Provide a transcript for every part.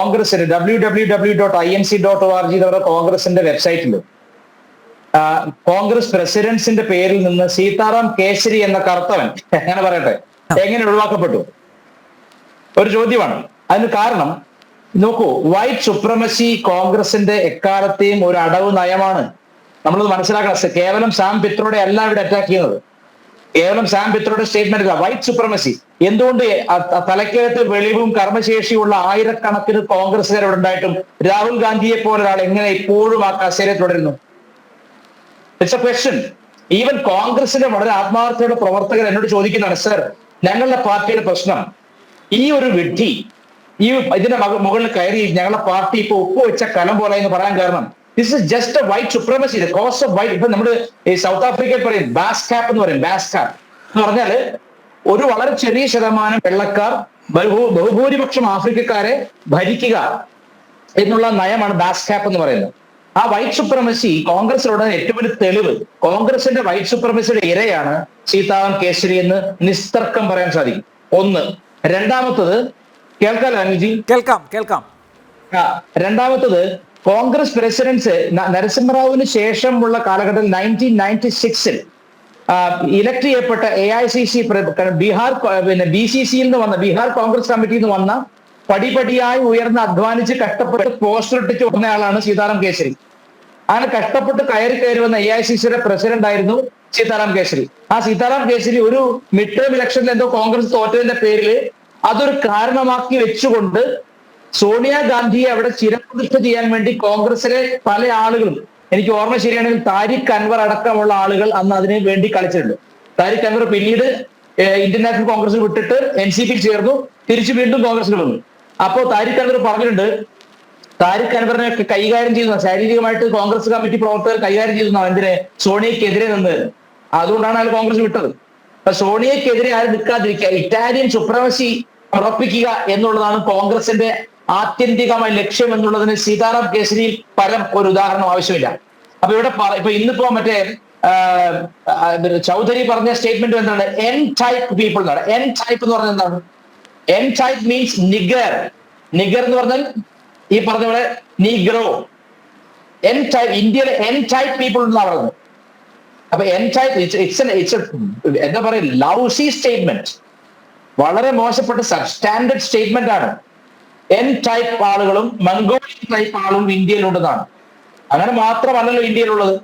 കോൺഗ്രസിന് www.inc.org എന്ന് പറഞ്ഞ കോൺഗ്രസിന്റെ വെബ്സൈറ്റിൽ കോൺഗ്രസ് പ്രസിഡന്റ്സിന്റെ പേരിൽ നിന്ന് സീതാറാം കേസരി എന്ന കറുത്തവൻ അങ്ങനെ പറയട്ടെ എങ്ങനെ ഒഴിവാക്കപ്പെട്ടു ഒരു ചോദ്യമാണ്. അതിന് കാരണം നോക്കൂ, വൈറ്റ് സുപ്രമസി കോൺഗ്രസിന്റെ എക്കാലത്തെയും ഒരു അടവ് നയമാണ്. നമ്മളത് മനസ്സിലാക്കണം. കേവലം സാം പിത്രോടെ അല്ല ഇവിടെ അറ്റാക്ക് ചെയ്യുന്നത്. കേവലം സാം പിത്രോയുടെ സ്റ്റേറ്റ്മെന്റ് അല്ല, വൈറ്റ് സുപ്രമസി. എന്തുകൊണ്ട് തലക്കകത്ത് വെളിവും കർമ്മശേഷിയുള്ള ആയിരക്കണക്കിന് കോൺഗ്രസ്സുകാർ ഇവിടെ ഉണ്ടായിട്ടും രാഹുൽ ഗാന്ധിയെ പോലെ ഒരാൾ എങ്ങനെ ഇപ്പോഴും ആ കസേരയിൽ തുടരുന്നു? It's A question. ഈവൻ കോൺഗ്രസിന്റെ വളരെ ആത്മാർത്ഥയുടെ പ്രവർത്തകർ എന്നോട് ചോദിക്കുന്നതാണ്, സർ ഞങ്ങളുടെ പാർട്ടിയുടെ പ്രശ്നം ഈ ഒരു വിഡ്ഢി ഇതിന്റെ മുകളിൽ കയറി ഞങ്ങളുടെ പാർട്ടി ഇപ്പൊ ഒപ്പുവെച്ച കലം പോലെ എന്ന് പറയാൻ കാരണം this is just a white supremacy, cause of white. ഇപ്പൊ നമ്മുടെ ഈ സൗത്ത് ആഫ്രിക്കയിൽ പറയും ബാസ് കാപ്പ് എന്ന് പറയും. ബാസ് കാപ്പ് എന്ന് പറഞ്ഞാല് ഒരു വളരെ ചെറിയ ശതമാനം വെള്ളക്കാർ ബഹുഭൂരിപക്ഷം ആഫ്രിക്കക്കാരെ ഭരിക്കുക എന്നുള്ള നയമാണ് ബാസ് കാപ്പ് എന്ന് പറയുന്നത്. ആ വൈറ്റ് സുപ്രമസി കോൺഗ്രസിലുള്ള ഏറ്റവും വലിയ തെളിവ്, കോൺഗ്രസിന്റെ വൈറ്റ് സുപ്രമസിയുടെ ഇരയാണ് സീതാറാം കേസരി എന്ന് നിസ്തർക്കം പറയാൻ സാധിക്കും. ഒന്ന്. രണ്ടാമത്തത്, കേൾക്കാലോ അനിൽജി? കേൾക്കാം. രണ്ടാമത്തത്, കോൺഗ്രസ് പ്രസിഡന്റ്സ് നരസിംഹറാവുവിന് ശേഷമുള്ള കാലഘട്ടത്തിൽ 1996 ഇലക്ട് ചെയ്യപ്പെട്ട AICC ബീഹാർ BCC-യിൽ നിന്ന് വന്ന ബീഹാർ കോൺഗ്രസ് കമ്മിറ്റിയിൽ നിന്ന് വന്ന പടിപടിയായി ഉയർന്ന് അധ്വാനിച്ച് കഷ്ടപ്പെട്ട് പോസ്റ്റർ ഇട്ടിച്ച് വന്നയാളാണ് സീതാറാം കേസരി. അങ്ങനെ കഷ്ടപ്പെട്ട് കയറി വന്ന AICC-യുടെ പ്രസിഡന്റ് ആയിരുന്നു സീതാറാം കേസരി. ആ സീതാറാം കേസരി ഒരു മിഡ് ടേം ഇലക്ഷനിൽ എന്തോ കോൺഗ്രസ് തോറ്റതിന്റെ പേരിൽ അതൊരു കാരണമാക്കി വെച്ചുകൊണ്ട് സോണിയാഗാന്ധിയെ അവിടെ ചിരപ്രതിഷ്ഠ ചെയ്യാൻ വേണ്ടി കോൺഗ്രസിലെ പല ആളുകളും, എനിക്ക് ഓർമ്മ ശരിയാണെങ്കിൽ താരിഖ് അൻവർ അടക്കമുള്ള ആളുകൾ അന്ന് അതിന് വേണ്ടി കളിച്ചിട്ടുണ്ട്. താരിഖ് അൻവർ പിന്നീട് ഇന്ത്യൻ നാഷണൽ കോൺഗ്രസ് വിട്ടിട്ട് NCP ചേർന്നു, തിരിച്ചു വീണ്ടും കോൺഗ്രസിൽ വന്നു. അപ്പോൾ താരിഖ് അൻവർ പറഞ്ഞിട്ടുണ്ട്, താരിഖ് അൻവറിനെ കൈകാര്യം ചെയ്യുന്ന ശാരീരികമായിട്ട് കോൺഗ്രസ് കമ്മിറ്റി പ്രവർത്തകർ കൈകാര്യം ചെയ്യുന്ന എന്തിനെ സോണിയക്കെതിരെ നിന്ന്, അതുകൊണ്ടാണ് അയാൾ കോൺഗ്രസ് വിട്ടത്. അപ്പൊ സോണിയക്കെതിരെ ആരും നിൽക്കാതിരിക്കുക, ഇറ്റാലിയൻ സുപ്രമസി ഉറപ്പിക്കുക എന്നുള്ളതാണ് കോൺഗ്രസിന്റെ ആത്യന്തികമായ ലക്ഷ്യം എന്നുള്ളതിന് സീതാറാം കേസരിയിൽ പരം ഒരു ഉദാഹരണം ആവശ്യമില്ല. അപ്പൊ ഇവിടെ ഇപ്പൊ ഇന്നിപ്പോ മറ്റേ ചൗധരി പറഞ്ഞ സ്റ്റേറ്റ്മെന്റ് എന്താണ്? എൻ ടൈപ്പ് പീപ്പിൾ എന്നാണ്. എൻ ടൈപ്പ് എന്ന് പറഞ്ഞാൽ എന്താണ്? N type means Nigar. Nigar എന്ന് പറഞ്ഞാൽ ഈ പറഞ്ഞ പോലെ നീഗ്രോ. എൻ ടൈപ്പ്, ഇന്ത്യയിലെ എൻ ടൈപ്പ് പീപ്പിൾ എന്നാണ് പറയുന്നത്. അപ്പൊ എൻ ടൈപ്പ് ഇറ്റ്സ് എന്താ പറയുക, ലൗസി സ്റ്റേറ്റ്മെന്റ്, വളരെ മോശപ്പെട്ട സബ്സ്റ്റാൻഡേർഡ് സ്റ്റേറ്റ്മെന്റ് ആണ്. എൻ ടൈപ്പ് ആളുകളും മംഗോളിയൻ ടൈപ്പ് ആളും ഇന്ത്യയിലുണ്ടെന്നാണ്. അങ്ങനെ മാത്രമല്ലല്ലോ ഇന്ത്യയിലുള്ളത്.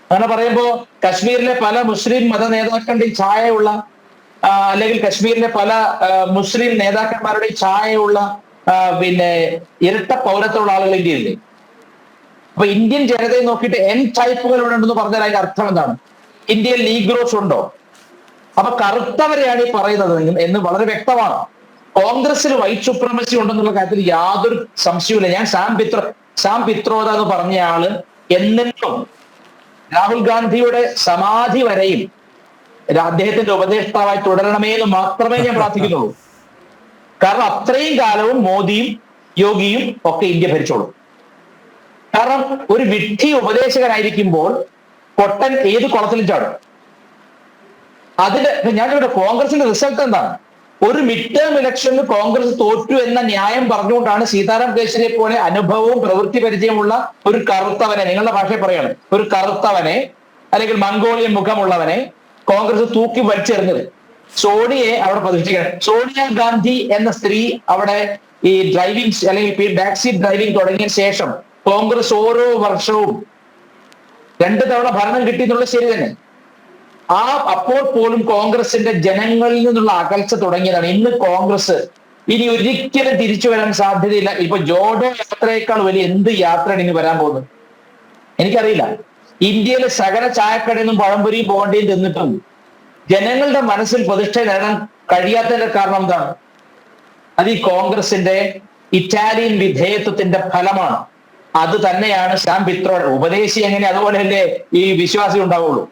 അങ്ങനെ പറയുമ്പോ കശ്മീരിലെ പല മുസ്ലിം മത നേതാക്കളുടെയും ഛായയുള്ള അല്ലെങ്കിൽ കശ്മീരിലെ പല മുസ്ലിം നേതാക്കന്മാരുടെയും ഛായയുള്ള ഇരട്ട പൗരത്വമുള്ള ആളുകൾ ഇന്ത്യയില്ലേ? അപ്പൊ ഇന്ത്യൻ ജനതയെ നോക്കിയിട്ട് എൻ ടൈപ്പുകൾ ഇവിടെ ഉണ്ടെന്ന് പറഞ്ഞാൽ അതിന്റെ അർത്ഥം എന്താണ്? ഇന്ത്യയിൽ നീഗ്രോസ് ഉണ്ടോ? അപ്പൊ കറുത്തവരെയാണ് ഈ പറയുന്നത് എന്ന് വളരെ വ്യക്തമാണ്. കോൺഗ്രസിൽ വൈറ്റ് സുപ്രമസി ഉണ്ടെന്നുള്ള കാര്യത്തിൽ യാതൊരു സംശയവുമില്ല. ഞാൻ സാം പിത്രോദ എന്ന് പറഞ്ഞ ആള് എന്നെന്നും രാഹുൽ ഗാന്ധിയുടെ സമാധി വരെയും അദ്ദേഹത്തിന്റെ ഉപദേഷ്ടാവായി തുടരണമേ എന്ന് മാത്രമേ ഞാൻ പ്രാർത്ഥിക്കുന്നുള്ളൂ. കാരണം അത്രയും കാലവും മോദിയും യോഗിയും ഒക്കെ ഇന്ത്യ ഭരിച്ചോളൂ. കാരണം ഒരു വിഡ്ഢി ഉപദേശകനായിരിക്കുമ്പോൾ പൊട്ടൻ ഏത് കുളത്തിലും ചാടും. ഞാനിവിടെ കോൺഗ്രസിന്റെ റിസൾട്ട് എന്താണ്? ഒരു മിഡ് ടേം ഇലക്ഷനിൽ കോൺഗ്രസ് തോറ്റു എന്ന ന്യായം പറഞ്ഞുകൊണ്ടാണ് സീതാറാം കേസരിയെ പോലെ അനുഭവവും പ്രവൃത്തി പരിചയമുള്ള ഒരു കറുത്തവനെ, നിങ്ങളുടെ ഭാഷയിൽ പറയാണ്, ഒരു കറുത്തവനെ അല്ലെങ്കിൽ മംഗോളിയൻ മുഖമുള്ളവനെ കോൺഗ്രസ് തൂക്കി വലിച്ചെറിഞ്ഞത്. സോണിയെ അവിടെ പ്രതിഷ്ഠിക്കണം. സോണിയാഗാന്ധി എന്ന സ്ത്രീ അവിടെ ഈ ഡ്രൈവിംഗ് അല്ലെങ്കിൽ ബാക്ക് സീറ്റ് ഡ്രൈവിംഗ് തുടങ്ങിയ ശേഷം കോൺഗ്രസ് ഓരോ വർഷവും 2 തവണ ഭരണം കിട്ടി എന്നുള്ളത് ശരി തന്നെ. അപ്പോൾ പോലും കോൺഗ്രസിന്റെ ജനങ്ങളിൽ നിന്നുള്ള അകൽച്ച തുടങ്ങിയതാണ്. ഇന്ന് കോൺഗ്രസ് ഇനി ഒരിക്കലും തിരിച്ചു വരാൻ സാധ്യതയില്ല. ഇപ്പൊ ജോഡോ യാത്രയേക്കാൾ വലിയ എന്ത് യാത്രയാണ് ഇനി വരാൻ പോകുന്നത് എനിക്കറിയില്ല. ഇന്ത്യയിലെ സകല ചായക്കടയിൽ നിന്നും പഴംപൊരിയും പോകേണ്ടിയും തിന്നിട്ടും ജനങ്ങളുടെ മനസ്സിൽ പ്രതിഷ്ഠ നേടാൻ കഴിയാത്തതിന്റെ കാരണം എന്താണ്? അത് ഈ കോൺഗ്രസിന്റെ ഇറ്റാലിയൻ വിധേയത്വത്തിന്റെ ഫലമാണ്. അത് തന്നെയാണ് സാം പിത്രോഡ ഉപദേശി. എങ്ങനെ അതുപോലെയല്ലേ ഈ വിശ്വാസി ഉണ്ടാവുള്ളൂ.